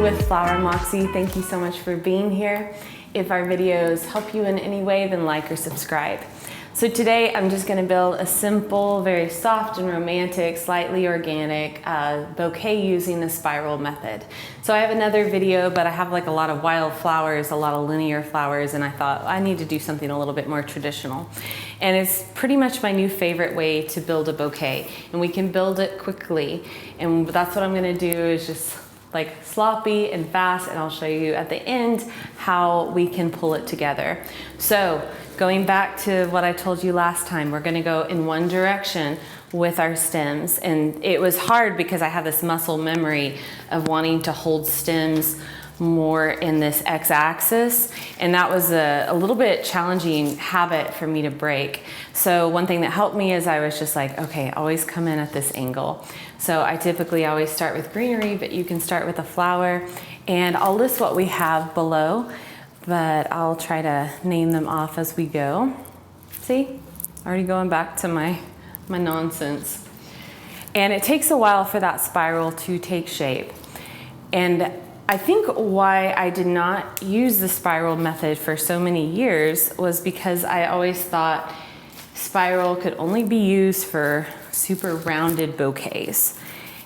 with Flower Moxie. Thank you so much for being here. If our videos help you in any way, then like or subscribe. So today I'm just going to build a simple, very soft and romantic, slightly organic bouquet using the spiral method. So I have another video, but I have like a lot of wild flowers, a lot of linear flowers, and I thought I need to do something a little bit more traditional. And it's pretty much my new favorite way to build a bouquet, and we can build it quickly. And that's what I'm going to do, is just like sloppy and fast, and I'll show you at the end how we can pull it together. So going back to what I told you last time, we're going to go in one direction with our stems, and it was hard because I have this muscle memory of wanting to hold stems more in this x-axis, and that was a little bit challenging habit for me to break. So one thing that helped me is I was just like, okay, always come in at this angle. So I typically always start with greenery, but you can start with a flower, and I'll list what we have below, but I'll try to name them off as we go. See, already going back to my nonsense. And it takes a while for that spiral to take shape. And I think why I did not use the spiral method for so many years was because I always thought spiral could only be used for super rounded bouquets.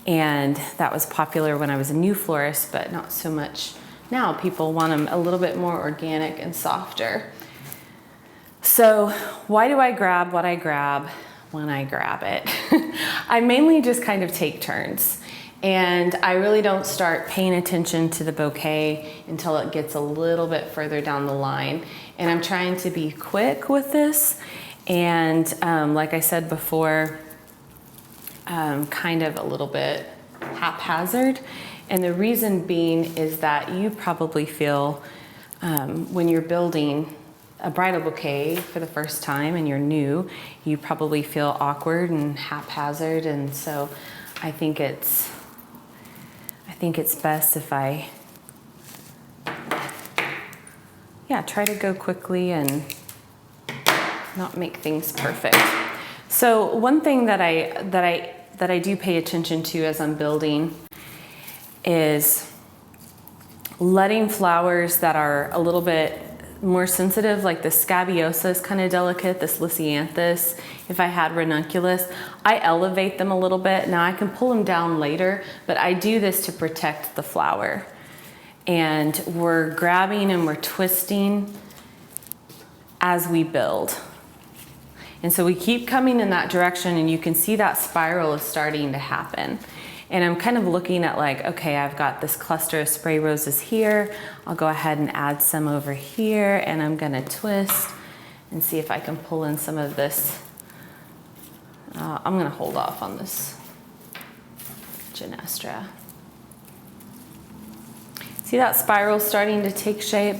And that was popular when I was a new florist, but not so much now. People want them a little bit more organic and softer. So why do I grab what I grab when I grab it? I mainly just kind of take turns. And I really don't start paying attention to the bouquet until it gets a little bit further down the line. And I'm trying to be quick with this. And like I said before, kind of a little bit haphazard. And the reason being is that you probably feel when you're building a bridal bouquet for the first time and you're new, you probably feel awkward and haphazard. And so I think it's best if I try to go quickly and not make things perfect. So one thing that I do pay attention to as I'm building is letting flowers that are a little bit more sensitive, like the SCABIOSA is kind of delicate, this LISIANTHUS. If I had ranunculus, I elevate them a little bit. Now I can pull them down later, but I do this to protect the flower. And we're grabbing and we're twisting as we build. And so we keep coming in that direction, and you can see that spiral is starting to happen. And I'm kind of looking at like, okay, I've got this cluster of spray roses here. I'll go ahead and add some over here, and I'm gonna twist and see if I can pull in some of this. I'm gonna hold off on this Genestra. See that spiral starting to take shape?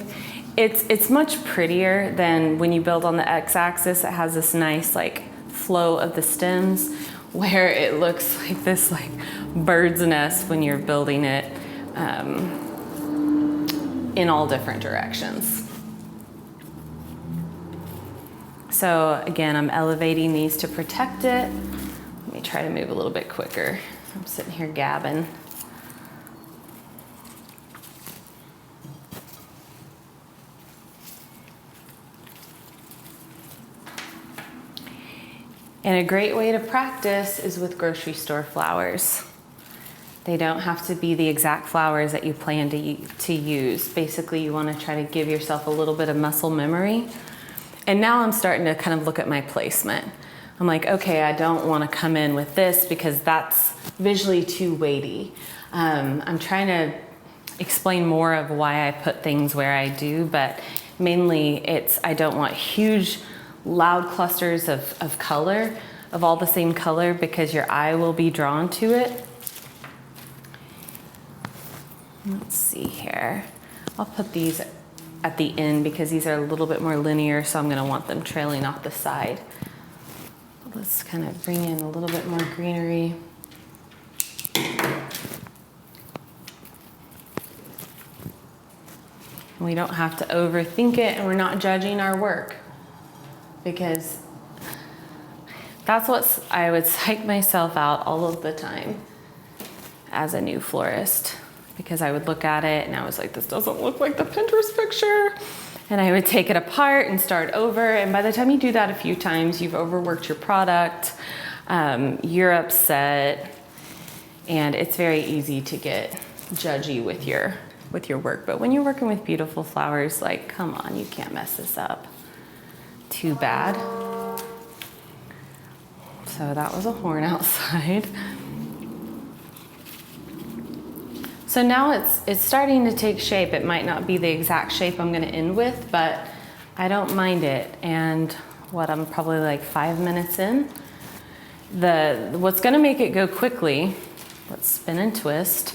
It's much prettier than when you build on the x-axis. It has this nice like flow of the stems, where it looks like this like bird's nest when you're building it in all different directions. So again, I'm elevating these to protect it. Let me try to move a little bit quicker. I'm sitting here gabbing. And a great way to practice is with grocery store flowers. They don't have to be the exact flowers that you plan to use. Basically, you want to try to give yourself a little bit of muscle memory. And now I'm starting to kind of look at my placement. I'm like, okay, I don't want to come in with this because that's visually too weighty. I'm trying to explain more of why I put things where I do, but mainly I don't want huge loud clusters of color, of all the same color, because your eye will be drawn to it. Let's see here. I'll put these at the end because these are a little bit more linear, so I'm gonna want them trailing off the side. Let's kind of bring in a little bit more greenery. We don't have to overthink it, and we're not judging our work, because that's what I would psych myself out all of the time as a new florist, because I would look at it and I was like, this doesn't look like the Pinterest picture. And I would take it apart and start over. And by the time you do that a few times, you've overworked your product, you're upset, and it's very easy to get judgy with your work. But when you're working with beautiful flowers, like, come on, you can't mess this up. Too bad. So that was a horn outside. So now it's starting to take shape. It might not be the exact shape I'm gonna end with, but I don't mind it. And I'm probably like 5 minutes in. What's gonna make it go quickly, let's spin and twist,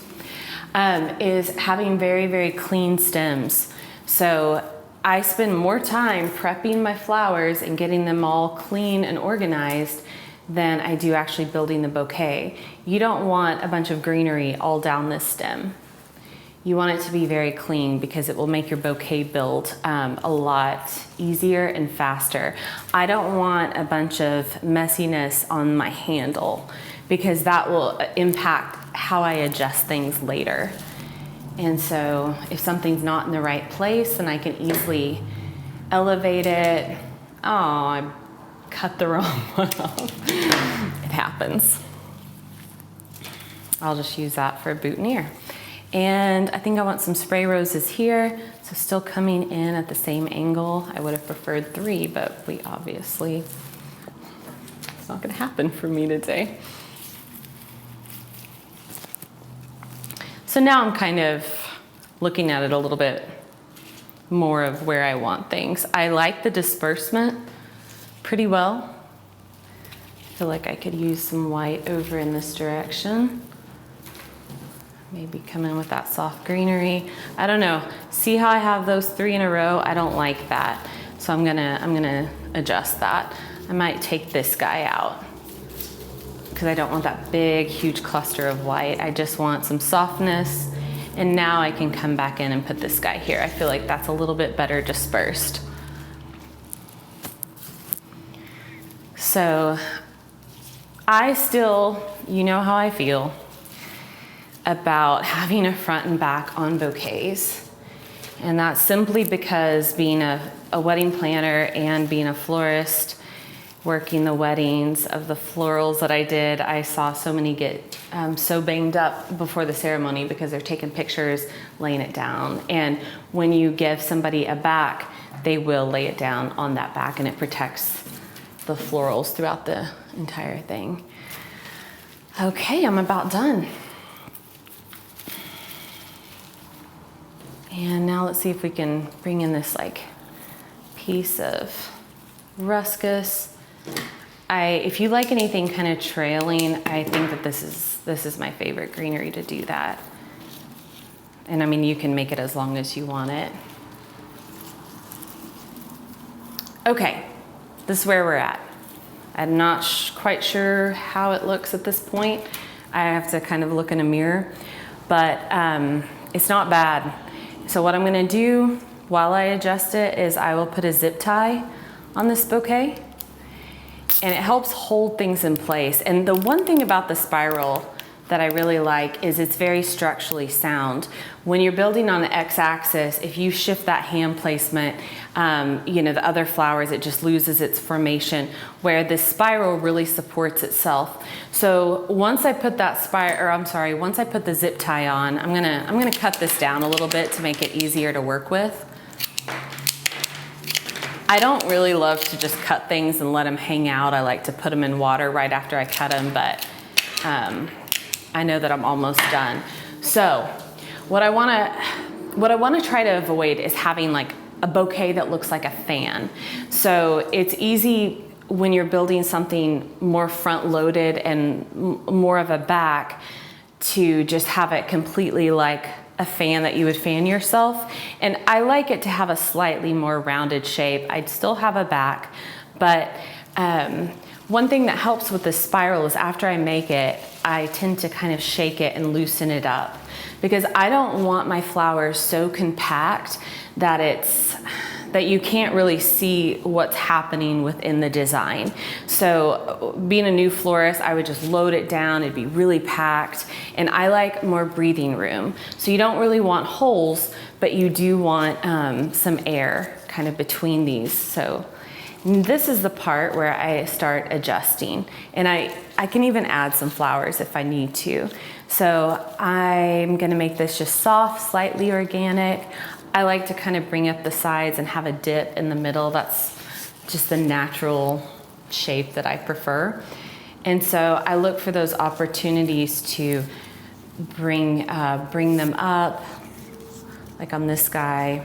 is having very, very clean stems. So I spend more time prepping my flowers and getting them all clean and organized than I do actually building the bouquet. You don't want a bunch of greenery all down this stem. You want it to be very clean because it will make your bouquet build a lot easier and faster. I don't want a bunch of messiness on my handle because that will impact how I adjust things later. And so if something's not in the right place, then I can easily elevate it. Oh, I cut the wrong one off. It happens. I'll just use that for a boutonniere. And I think I want some spray roses here. So still coming in at the same angle. I would have preferred 3, but it's not gonna happen for me today. So now I'm kind of looking at it a little bit more of where I want things. I like the disbursement pretty well. I feel like I could use some white over in this direction. Maybe come in with that soft greenery. I don't know. See how I have those 3 in a row? I don't like that. So I'm gonna adjust that. I might take this guy out because I don't want that big, huge cluster of white. I just want some softness. And now I can come back in and put this guy here. I feel like that's a little bit better dispersed. So I still, you know how I feel about having a front and back on bouquets. And that's simply because being a wedding planner and being a florist, working the weddings of the florals that I did, I saw so many get so banged up before the ceremony because they're taking pictures, laying it down. And when you give somebody a back, they will lay it down on that back and it protects the florals throughout the entire thing. Okay, I'm about done. And now let's see if we can bring in this like piece of ruscus. If you like anything kind of trailing, I think that this is my favorite greenery to do that. And I mean, you can make it as long as you want it. Okay, this is where we're at. I'm not quite sure how it looks at this point. I have to kind of look in a mirror, but it's not bad. So what I'm gonna do while I adjust it is I will put a zip tie on this bouquet, and it helps hold things in place. And the one thing about the spiral that I really like is it's very structurally sound. When you're building on the x-axis, if you shift that hand placement, you know, the other flowers, it just loses its formation, where this spiral really supports itself. So once I put that once I put the zip tie on, I'm gonna cut this down a little bit to make it easier to work with. I don't really love to just cut things and let them hang out. I like to put them in water right after I cut them, but I know that I'm almost done. So what I wanna try to avoid is having like a bouquet that looks like a fan. So it's easy when you're building something more front loaded and more of a back to just have it completely like a fan that you would fan yourself. And I like it to have a slightly more rounded shape. I'd still have a back, but one thing that helps with this spiral is after I make it, I tend to kind of shake it and loosen it up, because I don't want my flowers so compact that that you can't really see what's happening within the design. So being a new florist, I would just load it down, it'd be really packed, and I like more breathing room. So you don't really want holes, but you do want some air kind of between these. So this is the part where I start adjusting, and I can even add some flowers if I need to. So I'm gonna make this just soft, slightly organic. I like to kind of bring up the sides and have a dip in the middle. That's just the natural shape that I prefer. And so I look for those opportunities to bring them up, like on this guy.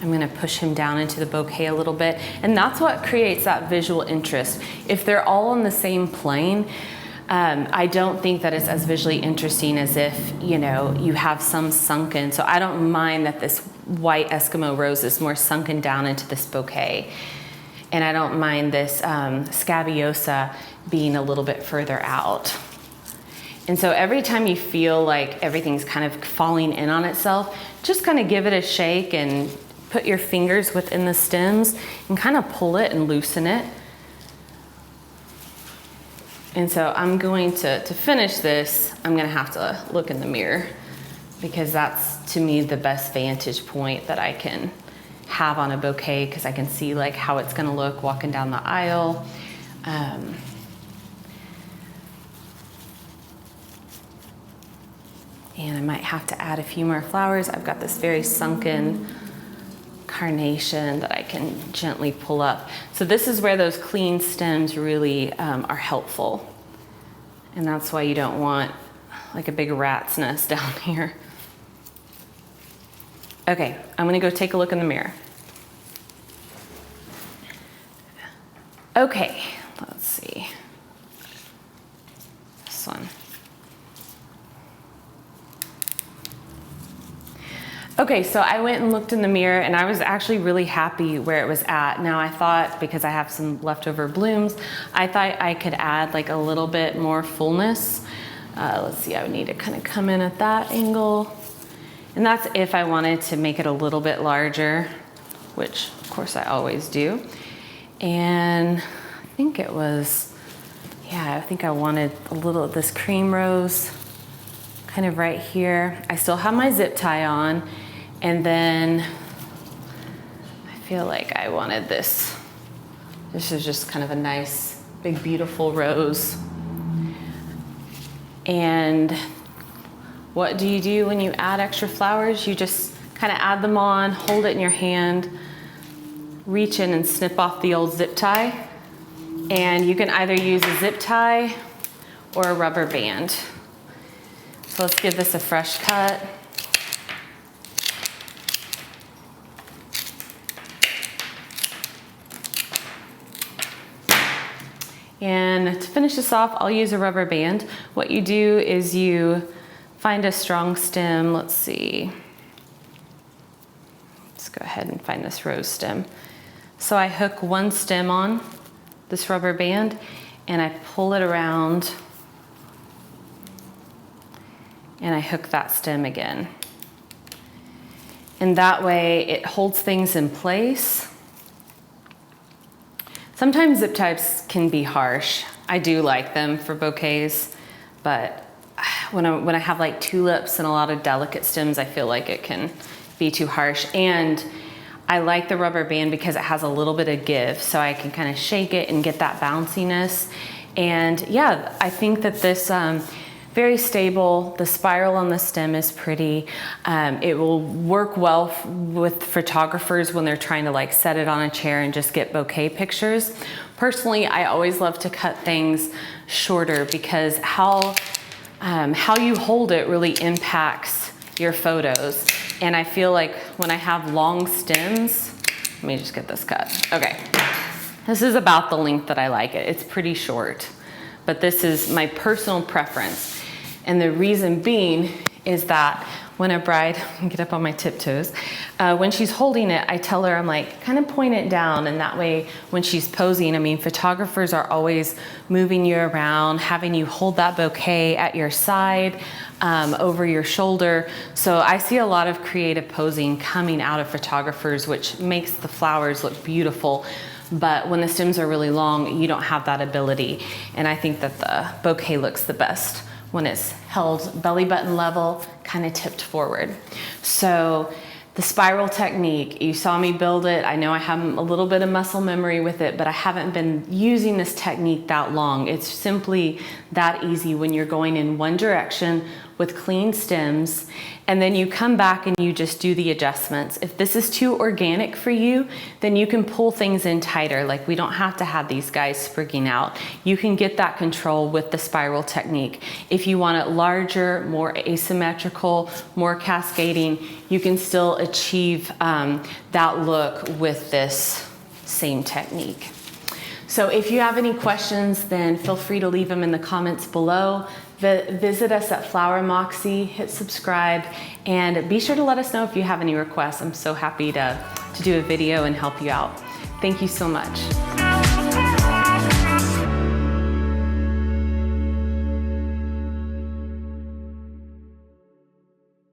I'm gonna push him down into the bouquet a little bit, and that's what creates that visual interest. If they're all on the same plane, I don't think that it's as visually interesting as if, you know, you have some sunken. So I don't mind that this white Eskimo rose is more sunken down into this bouquet. And I don't mind this SCABIOSA being a little bit further out. And so every time you feel like everything's kind of falling in on itself, just kind of give it a shake and put your fingers within the stems and kind of pull it and loosen it. And so I'm going to finish this, I'm gonna have to look in the mirror, because that's, to me, the best vantage point that I can have on a bouquet, because I can see like how it's gonna look walking down the aisle. And I might have to add a few more flowers. I've got this very sunken carnation that I can gently pull up. So this is where those clean stems really are helpful. And that's why you don't want like a big rat's nest down here. Okay, I'm gonna go take a look in the mirror. Okay, let's see. This one. Okay, so I went and looked in the mirror, and I was actually really happy where it was at. Now I thought, because I have some leftover blooms, I thought I could add like a little bit more fullness. Let's see, I would need to kind of come in at that angle. And that's if I wanted to make it a little bit larger, which of course I always do. And I think it was, yeah, I think I wanted a little of this cream rose kind of right here. I still have my zip tie on, and then I feel like I wanted this. This is just kind of a nice, big, beautiful rose. And what do you do when you add extra flowers? You just kind of add them on, hold it in your hand, reach in and snip off the old zip tie. And you can either use a zip tie or a rubber band. So let's give this a fresh cut. And to finish this off, I'll use a rubber band. What you do is you find a strong stem. Let's see. Let's go ahead and find this rose stem. So I hook one stem on this rubber band, and I pull it around, and I hook that stem again. And that way it holds things in place. Sometimes zip ties can be harsh. I do like them for bouquets, but when I have like tulips and a lot of delicate stems, I feel like it can be too harsh. And I like the rubber band because it has a little bit of give, so I can kind of shake it and get that bounciness. And yeah, I think that this, very stable. The spiral on the stem is pretty. It will work well with photographers when they're trying to like set it on a chair and just get bouquet pictures. Personally, I always love to cut things shorter because how you hold it really impacts your photos. And I feel like when I have long stems, let me just get this cut. Okay, this is about the length that I like it. It's pretty short, but this is my personal preference. And the reason being is that when a bride, get up on my tiptoes, when she's holding it, I tell her, I'm like, kind of point it down, and that way when she's posing, I mean, photographers are always moving you around, having you hold that bouquet at your side. over your shoulder. So I see a lot of creative posing coming out of photographers, which makes the flowers look beautiful. But when the stems are really long, you don't have that ability. And I think that the bouquet looks the best when it's held belly button level, kind of tipped forward. So the spiral technique, you saw me build it. I know I have a little bit of muscle memory with it, but I haven't been using this technique that long. It's simply that easy when you're going in one direction with clean stems, and then you come back and you just do the adjustments. If this is too organic for you, then you can pull things in tighter. Like, we don't have to have these guys sprigging out. You can get that control with the spiral technique. If you want it larger, more asymmetrical, more cascading, you can still achieve that look with this same technique. So if you have any questions, then feel free to leave them in the comments below. Visit us at Flower Moxie, hit subscribe, and be sure to let us know if you have any requests. I'm so happy to do a video and help you out. Thank you so much.